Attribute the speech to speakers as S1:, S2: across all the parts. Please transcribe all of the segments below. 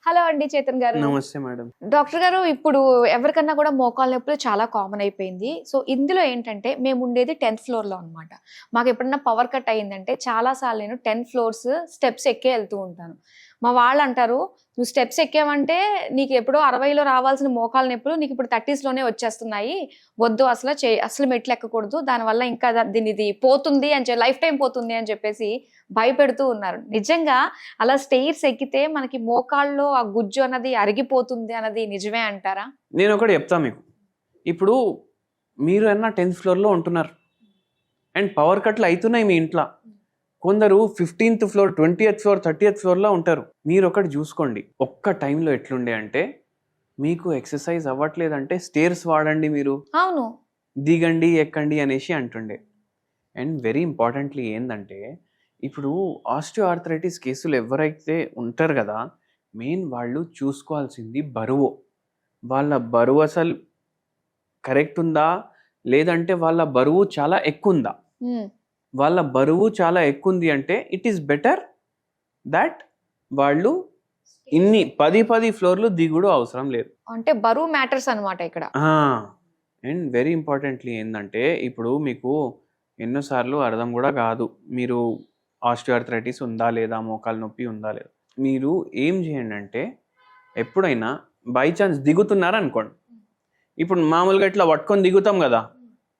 S1: Hello అండి చేతన్ గారు.
S2: నమస్తే మేడం.
S1: డాక్టర్ గారు, ఇప్పుడు ఎవరికన్నా కూడా మోకాళ్ళ నొప్పులు చాలా కామన్ అయిపోయింది. సో, ఇందులో ఏంటంటే మేముండేది 10థ్ ఫ్లోర్‌లో అన్నమాట. మాకెప్పుడన్నా పవర్ కట్ అయిందంటే చాలా సార్లు నేను 10 ఫ్లోర్స్ స్టెప్స్ ఎక్కే ఎళ్తూ ఉంటాను. మా వాళ్ళంటారు, "నువ్వు స్టెప్స్ ఎక్కావంటే నీకెప్పుడో 60లో రావాల్సిన మోకాళ్ళ నొప్పులు నీకిప్పుడు 30స్‌లోనే వచ్చేస్తున్నాయి. వద్దు అసలు మెట్లు ఎక్కకూడదు. దానివల్ల ఇంకా ఇది పోతుంది లైఫ్ టైమ్ పోతుంది" అని చెప్పేసి భయపెడుతూ ఉన్నారు. నిజంగా అలా స్టెయిర్స్ ఎక్కితే మనకి మోకాళ్ళలో ఆ గుజ్జు అన్నది అరిగిపోతుంది అన్నది నిజమే అంటారా?
S2: నేనొకటి చెప్తా మీకు. ఇప్పుడు మీరు 10థ్ ఫ్లోర్‌లో ఉంటున్నారు. అండ్ పవర్ కట్లు అయితున్నాయి మీ ఇంట్ల. కొందరు 15థ్ ఫ్లోర్, 20థ్ ఫ్లోర్, 30థ్ ఫ్లోర్‌లో ఉంటారు. మీరొకటి చూసుకోండి. ఒక్క టైంలో ఎట్లుండే అంటే మీకు ఎక్సర్సైజ్ అవ్వట్లేదంటే స్టేర్స్ వాడండి మీరు.
S1: అవును.
S2: దిగండి, ఎక్కండి అనేసి అంటుండే. అండ్ వెరీ ఇంపార్టెంట్‌లీ ఏందంటే ఇప్పుడు ఆస్టియోఆర్థరైటిస్ కేసులు ఎవరైతే ఉంటారు కదా, మెయిన్ వాళ్ళు చూసుకోవాల్సింది బరువు. వాళ్ళ బరువు అసలు కరెక్ట్ ఉందా? లేదంటే వాళ్ళ బరువు చాలా ఎక్కువుందా? వాళ్ళ బరువు చాలా ఎక్కువుంది అంటే ఇట్ ఈస్ బెటర్ దట్ వాళ్ళు ఇన్ని 10 ఫ్లోర్లు దిగుడు అవసరం లేదు.
S1: అంటే బరువు మ్యాటర్స్ అన్నమాట ఇక్కడ.
S2: అండ్ వెరీ ఇంపార్టెంట్‌లీ ఏందంటే ఇప్పుడు మీకు ఎన్నోసార్లు అర్థం కూడా కాదు. మీరు ఆస్టియోఆర్థరైటిస్ ఉందా లేదా? మోకాలు నొప్పి ఉందా లేదా? మీరు ఏం చేయండి అంటే ఎప్పుడైనా బై ఛాన్స్ దిగుతున్నారనుకోండి. ఇప్పుడు మామూలుగా ఇట్లా పట్టుకొని దిగుతాం కదా,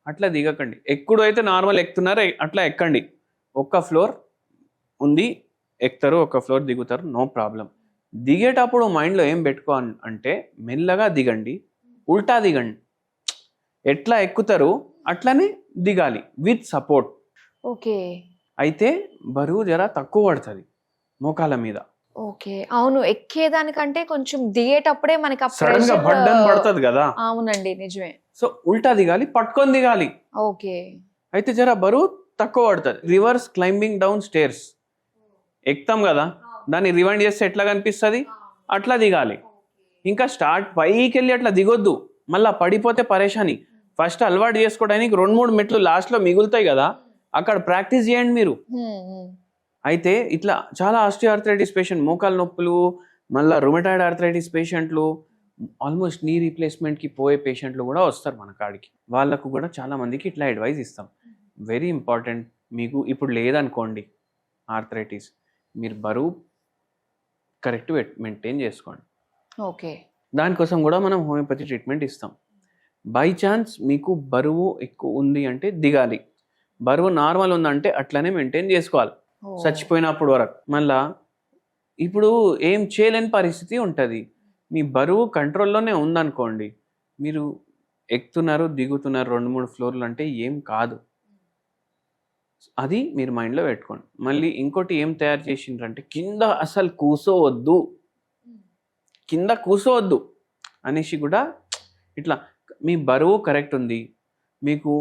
S2: అట్లా దిగకండి. ఎప్పుడు అయితే నార్మల్ ఎక్కుతున్నారో అట్లా ఎక్కండి. ఒక్క ఫ్లోర్ ఉంది ఎక్కుతారు, ఒక ఫ్లోర్ దిగుతారు, నో ప్రాబ్లం. దిగేటప్పుడు మైండ్లో ఏం పెట్టుకో అంటే మెల్లగా దిగండి, ఉల్టా దిగండి. ఎట్లా ఎక్కుతారు అట్లనే దిగాలి విత్ సపోర్ట్.
S1: ఓకే.
S2: అయితే బరువు జర తక్కువ పడుతుంది మోకాల మీద.
S1: ఓకే. అవును. ఎక్కేదానికంటే కొంచెం దిగేటప్పుడే మనకి ఆ
S2: సడన్ గా బర్డన్ పడుతుంది కదా.
S1: అవునండి, నిజమే.
S2: సో ఉల్టా దిగాలి, పట్టుకొని దిగాలి.
S1: ఓకే.
S2: అయితే జర బరువు తక్కువ పడుతుంది. రివర్స్ క్లైంబింగ్ డౌన్ స్టేర్స్ ఎక్కుతాం కదా, దాన్ని రివైండ్ చేస్తే ఎట్లా కనిపిస్తుంది అట్లా దిగాలి. ఇంకా స్టార్ట్ పైకి వెళ్ళి అట్లా దిగొద్దు, మళ్ళీ పడిపోతే పరేషాని. ఫస్ట్ అలవాటు చేసుకోవడానికి 2-3 మెట్లు లాస్ట్లో మిగులుతాయి కదా, అక్కడ ప్రాక్టీస్ చేయండి మీరు. అయితే ఇట్లా చాలా ఆస్టియోఆర్థరైటిస్ పేషెంట్, మోకాలు నొప్పులు, మళ్ళీ రుమటాయిడ్ ఆర్థరైటిస్ పేషెంట్లు, ఆల్మోస్ట్ నీ రీప్లేస్మెంట్కి పోయే పేషెంట్లు కూడా వస్తారు మన కాడికి. వాళ్ళకు కూడా చాలా మందికి ఇట్లా అడ్వైజ్ ఇస్తాం. Very important. మీకు ఇప్పుడు లేదనుకోండి ఆర్థరైటిస్, మీరు బరువు కరెక్ట్ మెయింటైన్ చేసుకోండి.
S1: ఓకే.
S2: దానికోసం కూడా మనం హోమియోపతి ట్రీట్మెంట్ ఇస్తాం. బై ఛాన్స్ మీకు బరువు ఎక్కువ ఉంది అంటే దిగాలి, బరువు నార్మల్ ఉందంటే అట్లనే మెయింటైన్ చేసుకోవాలి చచ్చిపోయినప్పుడు వరకు. మళ్ళా ఇప్పుడు ఏం చేయలేని పరిస్థితి ఉంటుంది. మీ బరువు కంట్రోల్లోనే ఉందనుకోండి, మీరు ఎక్కుతున్నారు దిగుతున్నారు 2-3 ఫ్లోర్లు అంటే ఏం కాదు. అది మీరు మైండ్లో పెట్టుకోండి. మళ్ళీ ఇంకోటి ఏం తయారు చేసిండ్రంటే కింద అసలు కూసోవద్దు, కింద కూసోవద్దు అనేసి కూడా ఇట్లా మీ బరువు కరెక్ట్ ఉంది, మీకు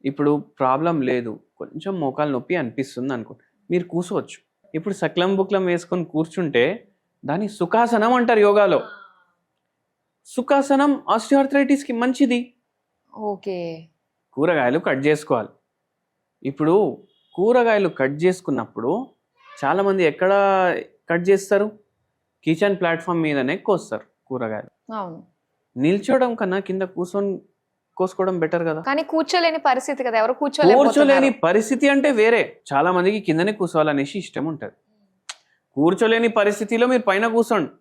S2: ఇప్పుడు ప్రాబ్లం లేదు, కొంచెం మోకాలు నొప్పి అనిపిస్తుంది అనుకోండి, మీరు కూర్చోవచ్చు. ఇప్పుడు సక్లం బుక్లం వేసుకొని కూర్చుంటే దాన్ని సుఖాసనం అంటారు యోగాలో. సుఖాసనం ఆస్టియోఆర్థరైటిస్కి మంచిది.
S1: ఓకే.
S2: కూరగాయలు కట్ చేసుకోవాలి. ఇప్పుడు కూరగాయలు కట్ చేసుకున్నప్పుడు చాలామంది ఎక్కడ కట్ చేస్తారు? కిచెన్ ప్లాట్ఫామ్ మీదనే కోస్తారు కూరగాయలు.
S1: అవును.
S2: నిల్చోవడం కన్నా కింద కూర్చొని కోసుకోవడం బెటర్ కదా.
S1: కానీ కూర్చోలేని పరిస్థితి కదా, ఎవరు
S2: కూర్చోలేని పరిస్థితి అంటే వేరే. చాలా మందికి కిందనే కూర్చోవాలనేసి ఇష్టం ఉంటుంది. కూర్చోలేని పరిస్థితిలో మీరు పైన కూర్చోండి,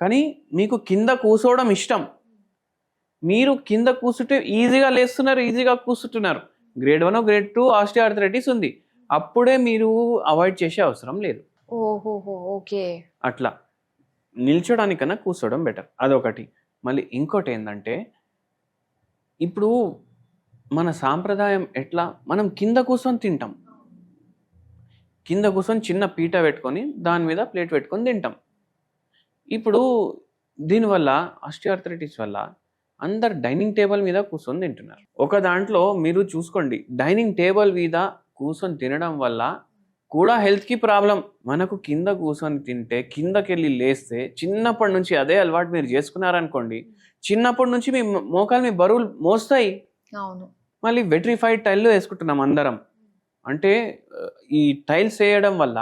S2: కానీ మీకు కింద కూర్చోవడం ఇష్టం. మీరు కింద కూర్చుంటే ఈజీగా లేస్తున్నారు, ఈజీగా కూర్చుంటున్నారు. గ్రేడ్ 1 గ్రేడ్ 2 ఆస్టియోఆర్థరైటిస్ ఉంది, అప్పుడే మీరు అవాయిడ్ చేసే అవసరం లేదు.
S1: ఓహోహో. ఓకే.
S2: అట్లా నిల్చోడానికన్నా కూర్చోవడం బెటర్, అదొకటి. మళ్ళీ ఇంకోటి ఏంటంటే ఇప్పుడు మన సాంప్రదాయం ఎట్లా, మనం కింద కూర్చొని తింటాం. కింద కూర్చొని చిన్న పీట పెట్టుకొని దాని మీద ప్లేట్ పెట్టుకొని తింటాం. ఇప్పుడు దీనివల్ల ఆస్టియోఆర్థరైటిస్ వల్ల అందరు డైనింగ్ టేబుల్ మీద కూర్చొని తింటున్నారు. ఒక దాంట్లో మీరు చూసుకోండి, డైనింగ్ టేబుల్ మీద కూర్చొని తినడం వల్ల కూడా హెల్త్కి ప్రాబ్లం. మనకు కింద కూర్చొని తింటే, కిందకెళ్ళి లేస్తే, చిన్నప్పటి నుంచి అదే అలవాటు మీరు చేసుకున్నారనుకోండి, చిన్నప్పటి నుంచి మీ మోకాలు మీ బరువులు మోస్తాయి.
S1: అవును.
S2: మళ్ళీ వెట్రిఫైడ్ టైల్లో వేసుకుంటున్నాం అందరం. అంటే ఈ టైల్స్ వేయడం వల్ల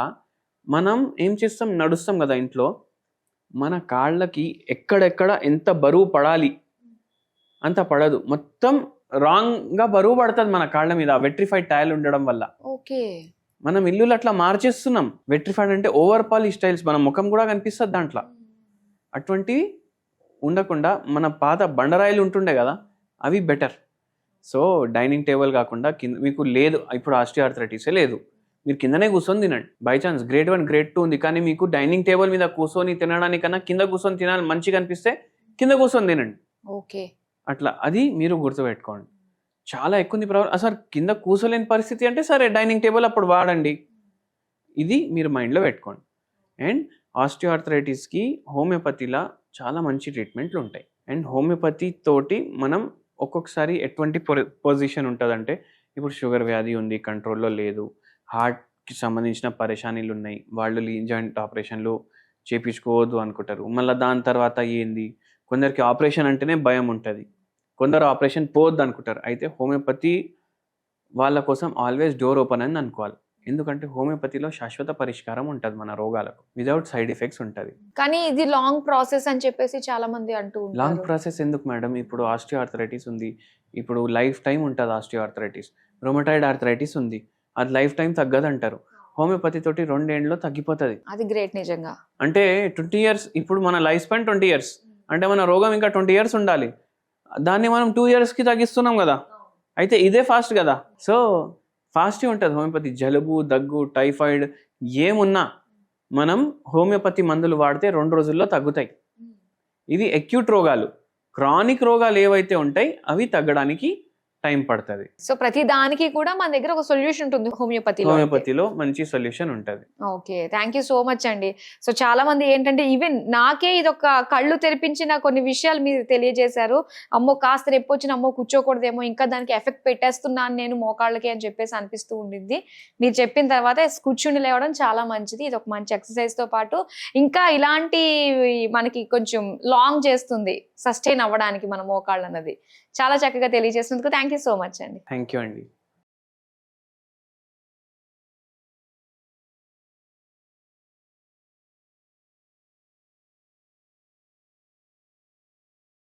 S2: మనం ఏం చేస్తాం, నడుస్తాం కదా ఇంట్లో, మన కాళ్ళకి ఎక్కడెక్కడ ఎంత బరువు పడాలి అంత పడదు, మొత్తం రాంగ్గా బరువు పడుతుంది మన కాళ్ళ మీద వెట్రిఫైడ్ టైల్ ఉండడం వల్ల.
S1: ఓకే.
S2: మనం ఇల్లులు అట్లా మార్చేస్తున్నాం. వెట్రిఫైడ్ అంటే ఓవర్ పాలిష్ టైల్స్, మన ముఖం కూడా కనిపిస్తుంది దాంట్లో. అటువంటివి ఉండకుండా మన పాత బండరాయిలు ఉంటుండే కదా, అవి బెటర్. సో డైనింగ్ టేబుల్ కాకుండా కింద మీకు లేదు, ఇప్పుడు ఆస్టియోఆర్థరైటిసే లేదు, మీరు కిందనే కూర్చొని తినండి. బై ఛాన్స్ గ్రేడ్ 1 గ్రేడ్ 2 ఉంది, కానీ మీకు డైనింగ్ టేబుల్ మీద కూర్చొని తినడానికన్నా కింద కూర్చొని తినాలి మంచిగా అనిపిస్తే కింద కూర్చొని తినండి.
S1: ఓకే.
S2: అట్లా అది మీరు గుర్తుపెట్టుకోండి. చాలా ఎక్కువ ఉంది ప్రాబ్లం, అసలు కింద కూర్చోలేని పరిస్థితి అంటే సరే డైనింగ్ టేబుల్ అప్పుడు వాడండి. ఇది మీరు మైండ్లో పెట్టుకోండి. అండ్ ఆస్టియోఆర్థరైటిస్కి హోమియోపతిలా చాలా మంచి ట్రీట్మెంట్లు ఉంటాయి. అండ్ హోమియోపతి తోటి మనం ఒక్కొక్కసారి ఎటువంటి పొజిషన్ ఉంటుందంటే, ఇప్పుడు షుగర్ వ్యాధి ఉంది, కంట్రోల్లో లేదు, హార్ట్కి సంబంధించిన పరేషానీలు ఉన్నాయి, వాళ్ళు లీన్ జాయింట్ ఆపరేషన్లు చేయించుకోవద్దు అనుకుంటారు. మళ్ళీ దాని తర్వాత ఏంది, కొందరికి ఆపరేషన్ అంటేనే భయం ఉంటుంది, కొందరు ఆపరేషన్ పోవద్దు అనుకుంటారు. అయితే హోమియోపతి వాళ్ళ కోసం ఆల్వేస్ డోర్ ఓపెన్ అని అనుకోవాలి. ఎందుకంటే హోమియోపతిలో శాశ్వత పరిష్కారం ఉంటుంది మన రోగాలకు, వితౌట్ సైడ్ ఎఫెక్ట్స్ ఉంటుంది.
S1: కానీ ఇది లాంగ్ ప్రాసెస్ అని చెప్పేసి చాలా మంది అంటూ ఉంటారు.
S2: లాంగ్ ప్రాసెస్ ఎందుకు మేడం? ఇప్పుడు ఆస్టియోఆర్థరైటిస్ ఉంది, ఇప్పుడు లైఫ్ టైం ఉంటుంది ఆస్టియోఆర్థరైటిస్. రొమటాయిడ్ ఆర్థరైటిస్ ఉంది, అది లైఫ్ టైం తగ్గదంటారు. హోమియోపతి తోటి 2 ఏళ్ళలో తగ్గిపోతుంది.
S1: అది గ్రేట్ నిజంగా.
S2: అంటే 20 years, ఇప్పుడు మన లైఫ్ స్పాన్ 20 years అంటే మన రోగం ఇంకా 20 years ఉండాలి, దాన్ని మనం 2 yearsకి తగ్గిస్తున్నాం కదా. అయితే ఇదే ఫాస్ట్ కదా. సో ఫాస్ట్గా ఉంటుంది హోమియోపతి. జలుబు, దగ్గు, టైఫాయిడ్ ఏమున్నా మనం హోమియోపతి మందులు వాడితే 2 రోజుల్లో తగ్గుతాయి. ఇవి అక్యూట్ రోగాలు. క్రానిక్ రోగాలు ఏవైతే ఉంటాయి అవి తగ్గడానికి టైం పడుతుంది.
S1: సో ప్రతి దానికి కూడా మన దగ్గర ఒక సొల్యూషన్ ఉంటుంది
S2: హోమియోపతిలో మంచి సొల్యూషన్ ఉంటుంది.
S1: Okay, thank you so much అండి. సో చాలా మంది ఏంటంటే ఈవెన్ నాకే ఇది ఒక కళ్ళు తెరిపించిన కొన్ని విషయాలు మీరు తెలియజేశారు. అమ్మో కాస్త రేపు వచ్చిన అమ్మో కూర్చోకూడదేమో, ఇంకా దానికి ఎఫెక్ట్ పెట్టేస్తున్నాను నేను మోకాళ్ళకి అని చెప్పేసి అనిపిస్తూ ఉండింది. మీరు చెప్పిన తర్వాత కూర్చుని లేవడం చాలా మంచిది. ఇది ఒక మంచి ఎక్సర్సైజ్ తో పాటు ఇంకా ఇలాంటి మనకి కొంచెం లాంగ్ చేస్తుంది సస్టైన్ అవ్వడానికి మన మోకాళ్ళు అన్నది. చాలా చక్కగా తెలియజేసినందుకు థ్యాంక్ యూ సో మచ్ అండి.
S2: థ్యాంక్ యూ అండి.